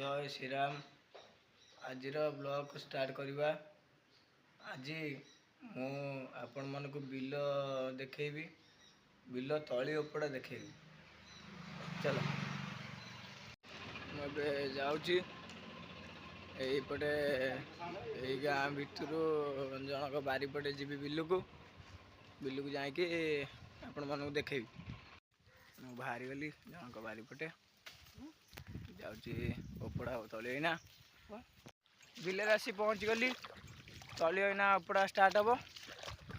जय श्री राम। आज blog start करवा। आज मु आपण मानक बिल देखी बिल तली उपड़ा देखी। चलो मुझे जाऊँगी यही गाँ भितर जनक बारीपटे जी बिल को जाकि आपण मानक देखेबी। मु बाहरी गली जनक बारीपटे उपड़ा तली ना बिल आसी पहुँच गली। तली ना उपड़ा स्टार्ट हम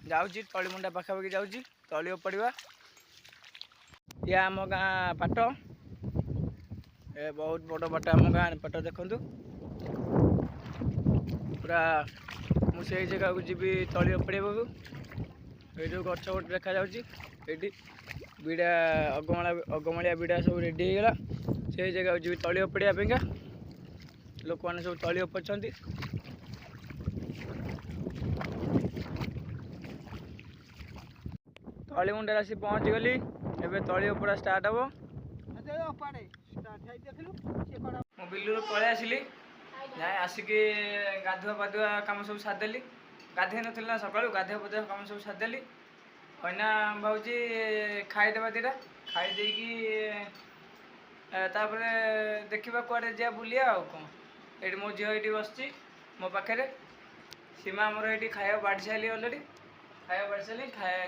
जाऊँगी तली मुंडा पाखापाखि जाऊँगी तली उपड़ा। ये आम गाँ पाट ए बहुत बड़ पाट आम गाँ पाट देखु पूरा मुझे जगह को जी तली उपड़ा ये जो गच गोटे देखा जाऊँगी बिड़ा अगमालिया बिड़ा सब रेडी होगा से जगह जी तली उपड़ा लोक मैंने सब तली उपड़ते। तली मुंडे आसी पहुँच गली एवं तली उपड़ा स्टार्ट हम मो बिलू पलि आसली जाए आसिक गाधुआ पाधुआ कम सब सारिदेली। गाधे ना सका गाधुआ पाधुआ कम सब सारिदेली। अना भाजी खाईदेवा दीटा खाईदे देखा कड़े जा बुलिया आ कौन ये मो झील ये बस मो पाखे सीमा आमर ये खाया बाढ़ी सारे अलरेडी खाया बाढ़ी सारे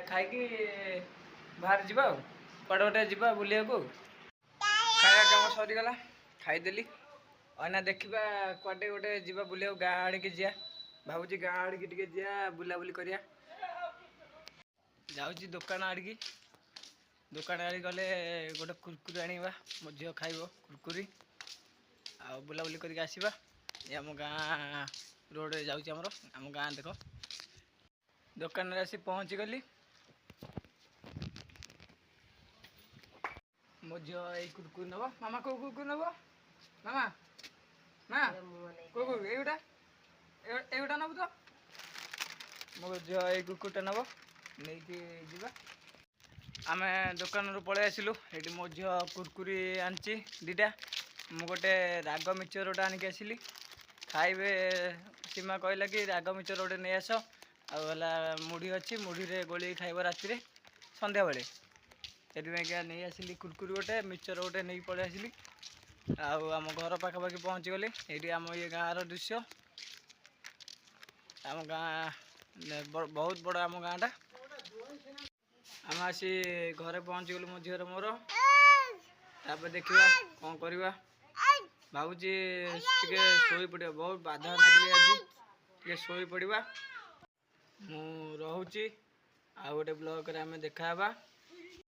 खाई बाहर जावा कड़े गोटे जा बुलिया को खाया कम सरीगला खाईदेली। अना देखा कड़े गोटे जा बुलिया गाँ आड़ की जा भावुँ गाँ आड़ की जा बुलाबुली करिया जाऊँगी दुकान आड़की दुकान आड़ गले गोटे कुरकुरी आनिबा मो झील खाइब कुरकुरी आ बुलाबुली करके आसवा। ये आम गाँ रोड जाऊँगी आम गाँ देख दुकान आसी पहुँची गली मो झील ये कुरकुरी नब मामा कौ कुरकुरी नब मामा ना कौ एगुटा एगुटा नब तो मो झील ये कुरकुरीटा नब नहीं जा आम दुकान रू पलि आसिलु। ये मो झील कुरकुरी आनी दीटा मु गोटे राग मिक्सचर गोटे आनिक आसिली खाइबे। सीमा कहला कि राग मिक्सचर गोटे नहीं आस आला मुढ़ी अच्छी मुढ़ी रे गोली खाइब राति संध्या बेले से नहीं आसिली कुरकुरी गोटे मिक्सचर गोटे नहीं पलि आसिली। आम घर पाखापाखि पहुँची गली ये आम ये गाँव दृश्य आम गाँ बहुत बड़ आम गाँटा आम आसी घरे पहुँची गलु मो झील मोर तापर देखा कौन करवा भावुँ शोई पड़ा बहुत बाधा लगे आज शोई पड़ा मु रोचे आ गोटे ब्लॉग रे आम देखा।